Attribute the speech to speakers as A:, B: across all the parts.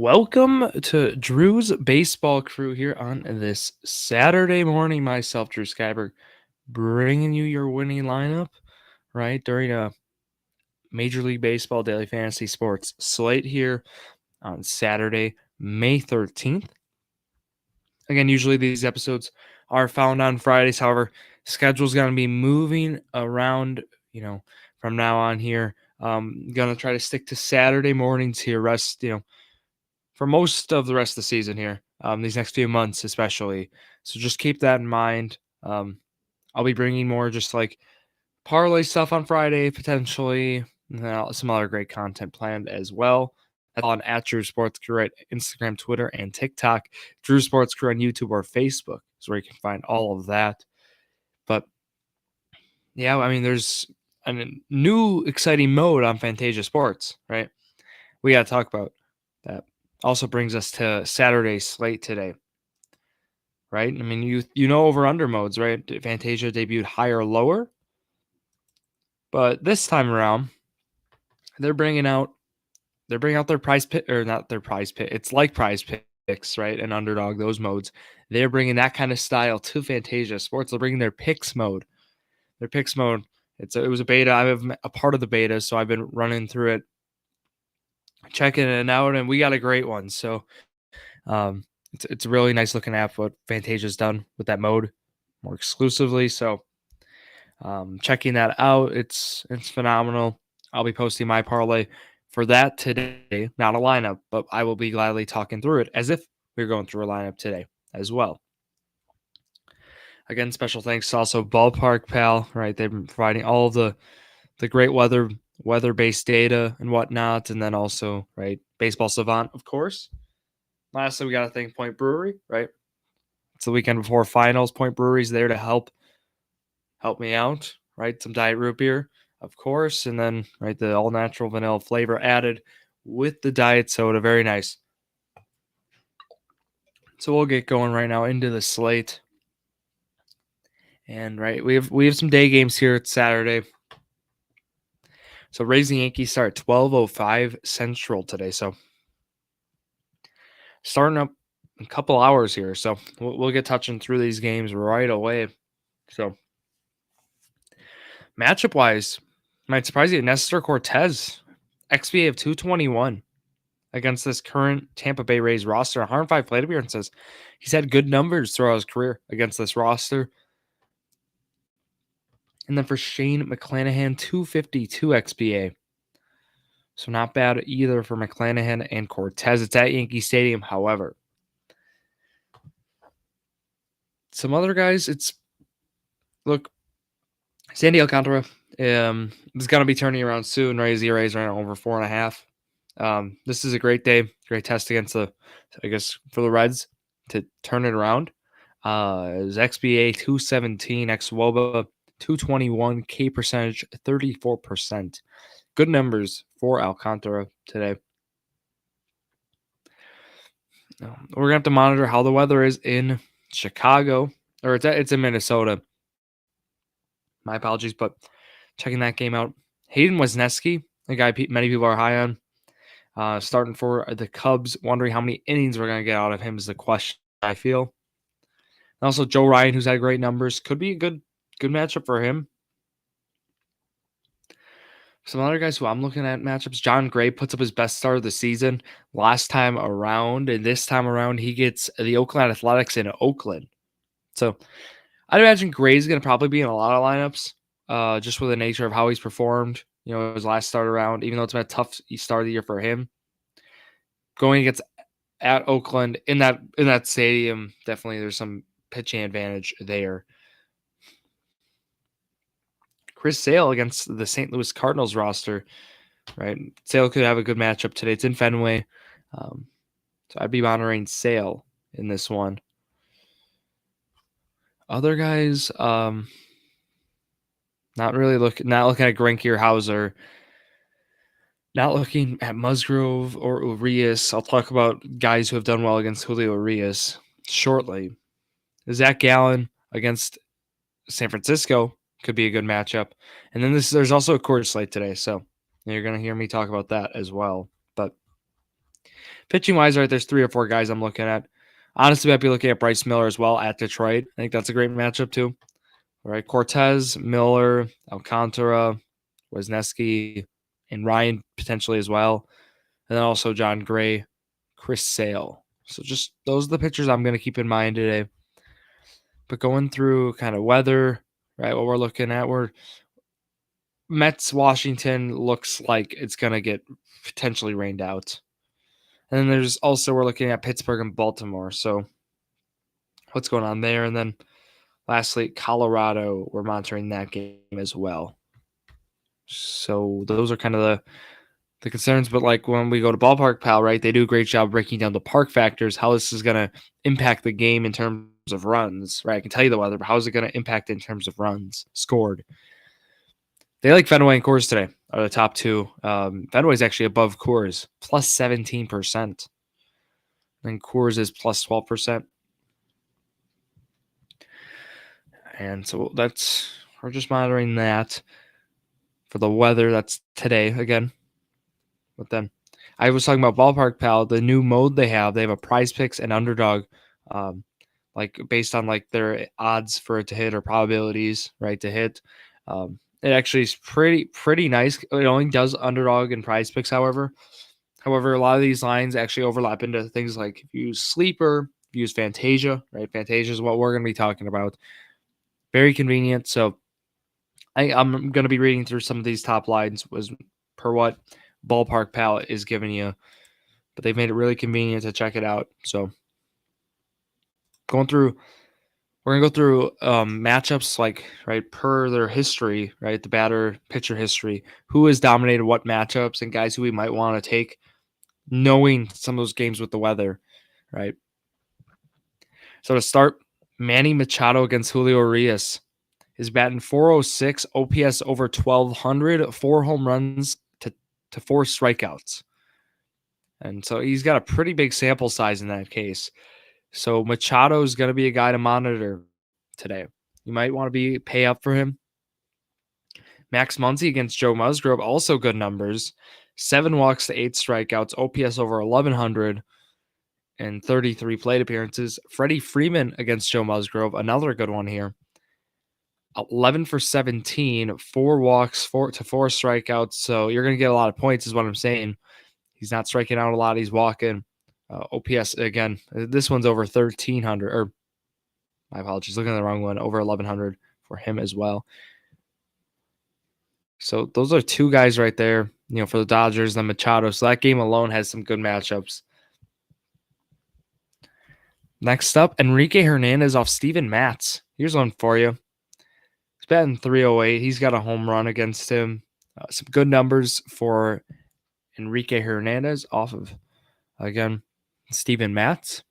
A: Welcome to Drew's Baseball Crew here on this Saturday morning. Myself, Drew Skyberg, bringing you your winning lineup, right, during a Major League Baseball Daily Fantasy Sports slate here on Saturday, May 13th. Again, usually these episodes are found on Fridays. However, schedule's going to be moving around, from now on here. Going to try to stick to Saturday mornings here, for most of the rest of the season here, these next few months especially. So just keep that in mind. I'll be bringing more just like parlay stuff on Friday, potentially, and some other great content planned as well. That's on at Drew Sports Crew at Instagram, Twitter, and TikTok. Drew Sports Crew on YouTube or Facebook is where you can find all of that. But yeah, I mean, there's a new exciting mode on Fantasia Sports, right? We got to talk about that. Also brings us to Saturday's slate today, right? I mean, you know over-under modes, right? Fantasia debuted higher or lower. But this time around, they're bringing out their prize pit, or not their prize pit. It's like prize picks, right? And underdog, those modes. They're bringing that kind of style to Fantasia Sports. They're bringing their picks mode. Their picks mode. It was a beta. I'm a part of the beta, so I've been running through it, checking it out, and we got a great one. So it's a really nice looking app what Fantasia's done with that mode more exclusively. So checking that out. It's phenomenal. I'll be posting my parlay for that today. Not a lineup, but I will be gladly talking through it as if we are going through a lineup today as well. Again, special thanks to also Ballpark Pal, right? They've been providing all of the great weather-based data and whatnot, and then also, right, Baseball Savant, of course. Lastly, we got to thank Point Brewery, right? It's the weekend before finals. Point Brewery's there to help me out, right? Some diet root beer, of course, and then, right, the all-natural vanilla flavor added with the diet soda. Very nice. So we'll get going right now into the slate. And right, we have some day games here. It's Saturday. So Rays and Yankees start at 12:05 Central today. So starting up in a couple hours here. So we'll get touching through these games right away. So matchup wise, might surprise you. Nestor Cortez, XBA of 221 against this current Tampa Bay Rays roster. 105 plate appearances. He's had good numbers throughout his career against this roster. And then for Shane McClanahan, 252 XBA. So not bad either for McClanahan and Cortez. It's at Yankee Stadium, however. Some other guys, Sandy Alcantara is going to be turning around soon. Rays ERAs right now over 4.5. This is a great day, great test against for the Reds to turn it around. His XBA 217, xWOBA 221, K percentage 34%. Good numbers for Alcantara today. We're gonna have to monitor how the weather is in Chicago, or it's in Minnesota. My apologies, but checking that game out. Hayden Wesneski, a guy many people are high on, starting for the Cubs. Wondering how many innings we're gonna get out of him is the question, I feel. And also Joe Ryan, who's had great numbers, could be a good matchup for him. Some other guys who I'm looking at matchups, John Gray puts up his best start of the season last time around, and this time around he gets the Oakland Athletics in Oakland. So I'd imagine Gray's going to probably be in a lot of lineups, just with the nature of how he's performed, his last start around, even though it's been a tough start of the year for him. Going against at Oakland in that stadium, definitely there's some pitching advantage there. Chris Sale against the St. Louis Cardinals roster, right? Sale could have a good matchup today. It's in Fenway. So I'd be monitoring Sale in this one. Other guys, not looking at Greinke or Hauser. Not looking at Musgrove or Urias. I'll talk about guys who have done well against Julio Urias shortly. Zach Gallen against San Francisco could be a good matchup. And then there's also a court slate today, so you're going to hear me talk about that as well. But Pitching wise, right, there's 3 or 4 guys I'm looking at. Honestly, might be looking at Bryce Miller as well at Detroit. I think that's a great matchup too. All right, Cortez, Miller, Alcantara, Wisniewski, and Ryan potentially as well. And then also John Gray, Chris Sale. So just those are the pitchers I'm going to keep in mind today. But going through kind of weather, right, what we're looking at, Mets, Washington looks like it's going to get potentially rained out. And then there's also, we're looking at Pittsburgh and Baltimore. So what's going on there? And then lastly, Colorado, we're monitoring that game as well. So those are kind of the concerns. But like when we go to Ballpark Pal, right, they do a great job breaking down the park factors, how this is going to impact the game in terms of runs, right? I can tell you the weather, but how is it going to impact in terms of runs scored? They like Fenway and Coors today are the top two. Fenway's actually above Coors, plus 17%. And Coors is plus 12%. And so we're just monitoring that for the weather. That's today again. But then I was talking about Ballpark Pal, the new mode they have a Prize Picks and Underdog, like based on like their odds for it to hit or probabilities, right, to hit. It actually is pretty nice. It only does Underdog and Prize Picks, however. However, a lot of these lines actually overlap into things like if you use Sleeper, if you use Fantasia, right? Fantasia is what we're going to be talking about. Very convenient. So I'm going to be reading through some of these top lines was per what Ballpark Pal is giving you, but they've made it really convenient to check it out. So we're going to go through matchups like, right, per their history, right, the batter pitcher history, who has dominated what matchups and guys who we might want to take, knowing some of those games with the weather, right? So to start, Manny Machado against Julio Urias is batting 406, OPS over 1,200, 4 home runs to 4 strikeouts. And so he's got a pretty big sample size in that case. So Machado is going to be a guy to monitor today. You might want to pay up for him. Max Muncy against Joe Musgrove, also good numbers. 7 walks to 8 strikeouts, OPS over 1,100, and 33 plate appearances. Freddie Freeman against Joe Musgrove, another good one here. 11 for 17, 4 walks, 4 strikeouts. So you're going to get a lot of points is what I'm saying. He's not striking out a lot. He's walking. OPS, again, this one's over 1,300. Or my apologies, looking at the wrong one. Over 1,100 for him as well. So those are 2 guys right there, for the Dodgers and Machado. So that game alone has some good matchups. Next up, Enrique Hernandez off Steven Matz. Here's one for you. He's batting 308. He's got a home run against him. Some good numbers for Enrique Hernandez off of, again, Steven Matz.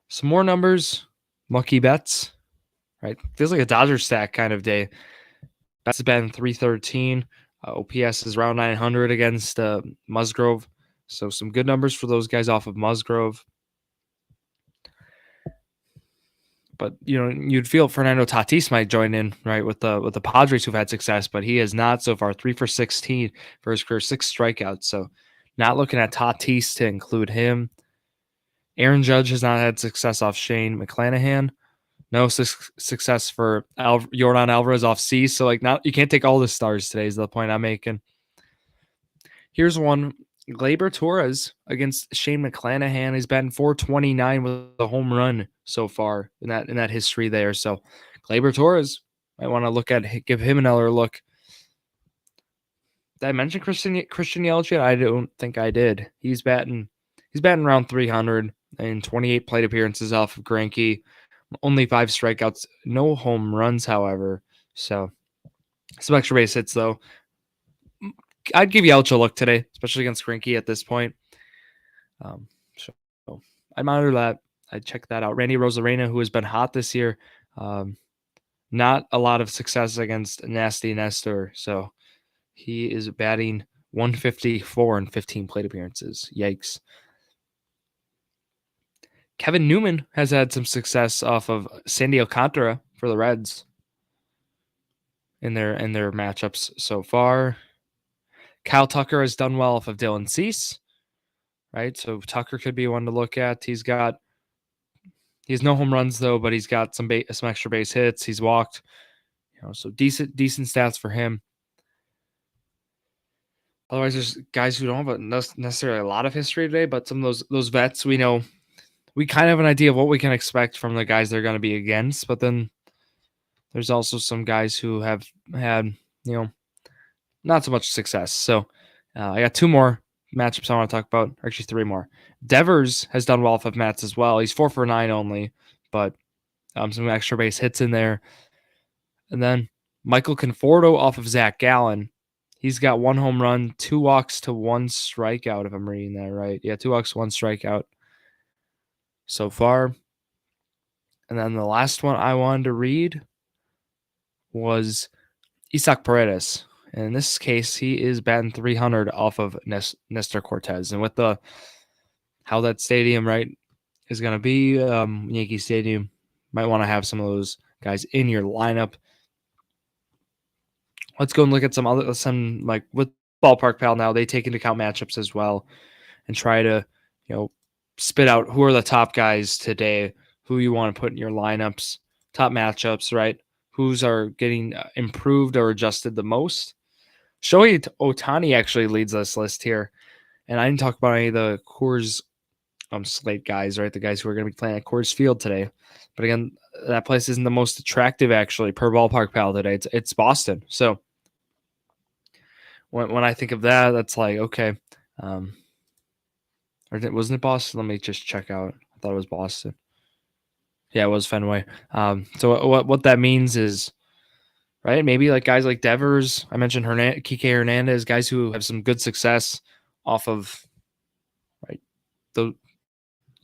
A: Some more numbers. Mookie Betts, right? Feels like a Dodger stack kind of day. Betts has been 313. OPS is around 900 against Musgrove. So some good numbers for those guys off of Musgrove. But you'd feel Fernando Tatis might join in, right, with the Padres who've had success, but he has not so far. 3 for 16 for his career, 6 strikeouts. So not looking at Tatis to include him. Aaron Judge has not had success off Shane McClanahan. No success for Yordan Alvarez off C. So like you can't take all the stars today is the point I'm making. Here's one. Gleyber Torres against Shane McClanahan. He's batting 429 with a home run so far in that history there. So Gleyber Torres, might want to give him another look. Did I mention Christian Yelich yet? I don't think I did. He's batting around 300 and 28 plate appearances off of Greinke. Only 5 strikeouts, no home runs, however. So some extra base hits though. I'd give Yelich a look today, especially against Greinke at this point. So I'd monitor that. I'd check that out. Randy Rosarena, who has been hot this year, not a lot of success against Nasty Nestor. So he is batting 154 in 15 plate appearances. Yikes. Kevin Newman has had some success off of Sandy Alcantara for the Reds in their matchups so far. Kyle Tucker has done well off of Dylan Cease. right? So Tucker could be one to look at. He has no home runs though, but he's got some extra base hits. He's walked, so decent stats for him. Otherwise, there's guys who don't have necessarily a lot of history today, but some of those vets we know we kind of have an idea of what we can expect from the guys they're going to be against. But then there's also some guys who have had not so much success. So I got two more matchups I want to talk about, or actually three more. Devers has done well off of Mats as well. He's 4 for 9 only, but some extra base hits in there. And then Michael Conforto off of Zach Gallen. He's got 1 home run, 2 walks to 1 strikeout, if I'm reading that right. Yeah, 2 walks, 1 strikeout so far. And then the last one I wanted to read was Isaac Paredes. And in this case, he is batting 300 off of Nestor Cortez. And with how that stadium, right, is going to be, Yankee Stadium, might want to have some of those guys in your lineup. Let's go and look at some like with Ballpark Pal now. They take into account matchups as well and try to, spit out who are the top guys today, who you want to put in your lineups, top matchups, right? Who's are getting improved or adjusted the most. Shohei Ohtani actually leads this list here. And I didn't talk about any of the Coors slate guys, right? The guys who are going to be playing at Coors Field today. But again, that place isn't the most attractive actually per Ballpark Pal today. It's Boston. So when I think of that, that's like, okay. Or wasn't it Boston? Let me just check out. I thought it was Boston. Yeah, it was Fenway. So what that means is, right, maybe like guys like Devers, I mentioned Kike Hernandez, guys who have some good success off of, right,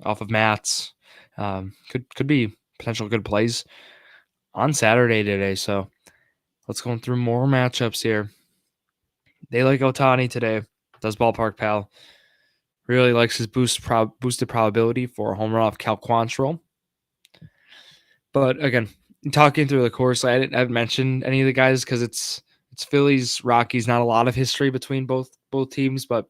A: off of Mats, could be potential good plays on Saturday today. So let's go through more matchups here. They like Ohtani today. Does Ballpark Pal. Really likes his boosted probability for a home run off Cal Quantrill. But again, talking through the course, I haven't mentioned any of the guys because it's Phillies, Rockies, not a lot of history between both teams, but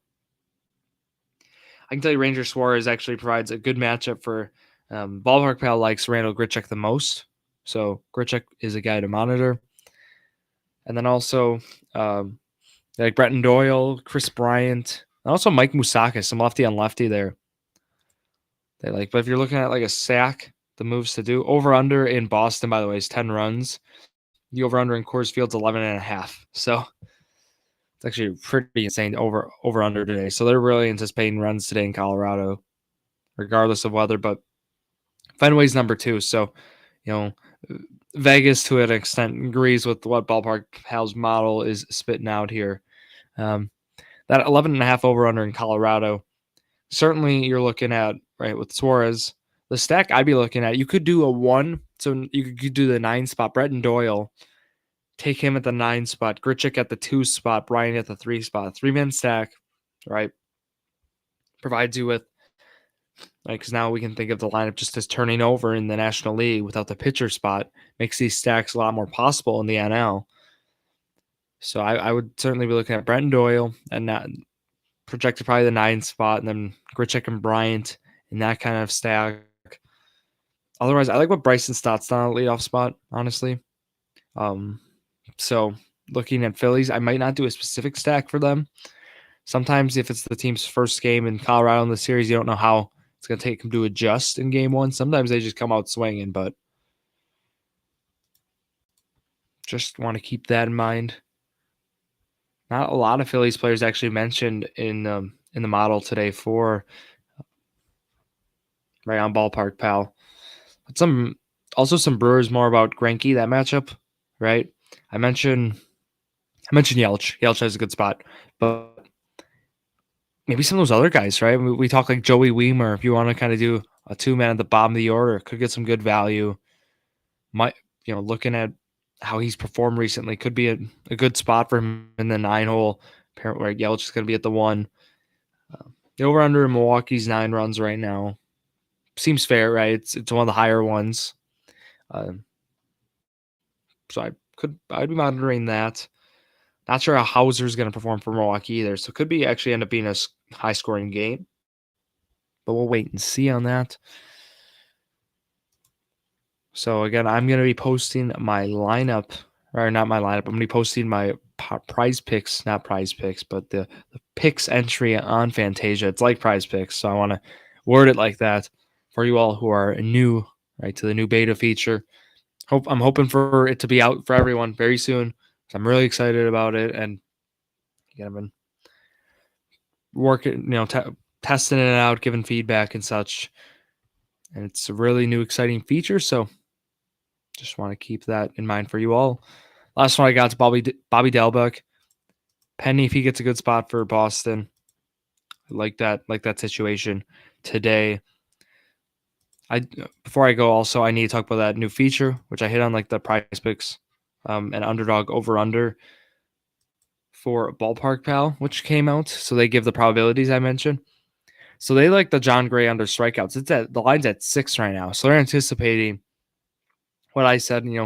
A: I can tell you Ranger Suarez actually provides a good matchup for Ballpark Pal likes Randall Grichuk the most. So Grichuk is a guy to monitor. And then also like Bretton Doyle, Chris Bryant, and also Mike Moustakas, some lefty on lefty there. They like, but if you're looking at like a sack, the moves to do over under in Boston, by the way, is 10 runs. The over under in Coors Field's 11.5. So it's actually pretty insane over under today. So they're really anticipating runs today in Colorado, regardless of weather. But Fenway's number 2. So, Vegas to an extent agrees with what Ballpark Pal's model is spitting out here. That 11.5 over under in Colorado. Certainly you're looking at, right, with Suarez, the stack I'd be looking at, you could do a 1. So you could do the 9 spot, Bretton Doyle, take him at the 9 spot, Grichuk at the 2 spot, Bryant at the 3 spot, 3-man stack, right? Provides you with, like, because now we can think of the lineup just as turning over in the National League without the pitcher spot, makes these stacks a lot more possible in the NL. So I would certainly be looking at Bretton Doyle and not projected probably the 9 spot, and then Grichuk and Bryant in that kind of stack. Otherwise, I like what Bryson Stott's done on a leadoff spot, honestly. So looking at Phillies, I might not do a specific stack for them. Sometimes if it's the team's first game in Colorado in the series, you don't know how it's going to take them to adjust in game 1. Sometimes they just come out swinging, but just want to keep that in mind. Not a lot of Phillies players actually mentioned in the model today for right on Ballpark Pal. But some Brewers more about Greinke, that matchup, right? I mentioned Yelich. Yelich has a good spot, but maybe some of those other guys, right? We talk like Joey Weimer. If you want to kind of do a 2-man at the bottom of the order, could get some good value. Might, looking at how he's performed recently, could be a good spot for him in the 9-hole. Apparently, right, Yelich is going to be at the 1. The over under in Milwaukee's 9 runs right now. Seems fair, right? It's one of the higher ones. So I'd be monitoring that. Not sure how Hauser's going to perform for Milwaukee either. So it could be actually end up being a high scoring game. but we'll wait and see on that. So again, I'm going to be posting my lineup, or not my lineup. I'm going to be posting my prize picks, not prize picks, but the picks entry on Fantasia. It's like prize picks. So I want to word it like that for you all who are new, right, to the new beta feature. I'm hoping for it to be out for everyone very soon. So I'm really excited about it. And again, I've been working, testing it out, giving feedback and such. And it's a really new, exciting feature. So just want to keep that in mind for you all. Last one I got to Bobby Dalbec. Penny, if he gets a good spot for Boston. I like that situation today. Before I go, also I need to talk about that new feature, which I hit on like the prize picks, and underdog over under for Ballpark Pal, which came out. So they give the probabilities I mentioned. So they like the John Gray under strikeouts. The line's at 6 right now. So they're anticipating what I said. He's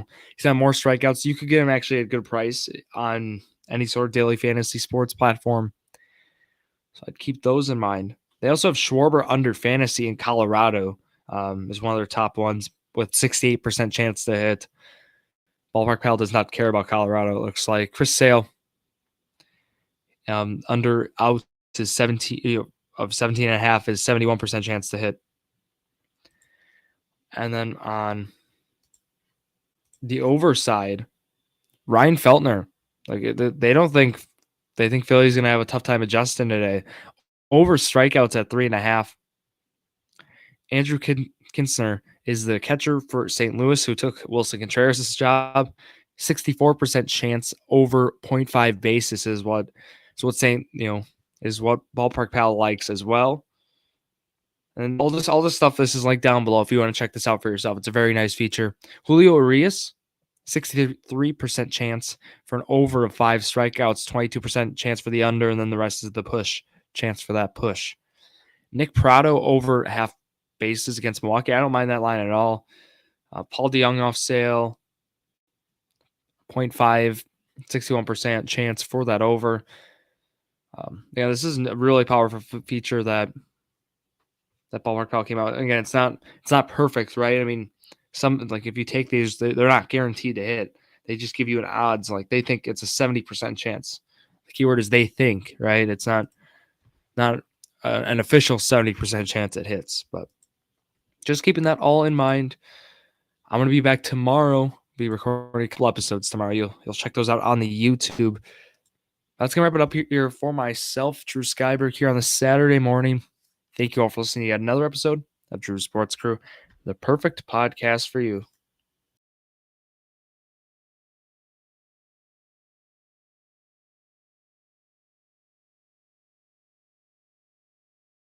A: had more strikeouts. You could get him actually at a good price on any sort of daily fantasy sports platform. So I'd keep those in mind. They also have Schwarber under fantasy in Colorado, is one of their top ones with 68% chance to hit. Ballpark Pal does not care about Colorado, it looks like. Chris Sale, under out to 17 of 17.5 is 71% chance to hit. And then on the over side, Ryan Feltner, they think Philly's going to have a tough time adjusting today. Over strikeouts at 3.5. Andrew Kinsner is the catcher for St. Louis who took Wilson Contreras' job. 64% chance over 0.5 bases is what Ballpark Pal likes as well. And all this stuff, this is linked down below if you want to check this out for yourself. It's a very nice feature. Julio Urias, 63% chance for an over of 5 strikeouts, 22% chance for the under, and then the rest is the push chance for that push. Nick Pratto over half bases against Milwaukee. I don't mind that line at all. Paul DeJong off sale, 0.5, 61% chance for that over. This is a really powerful feature that Ballpark Pal came out. Again, it's not perfect, right? I mean, if you take these, they're not guaranteed to hit. They just give you an odds. Like they think it's a 70% chance. The keyword is they think, right? It's not an official 70% chance it hits, but just keeping that all in mind. I'm going to be back tomorrow. Be recording a couple episodes tomorrow. You'll check those out on the YouTube. That's going to wrap it up here for myself, Drew Skyberg, here on the Saturday morning. Thank you all for listening to yet another episode of Drew Sports Crew, the perfect podcast for you.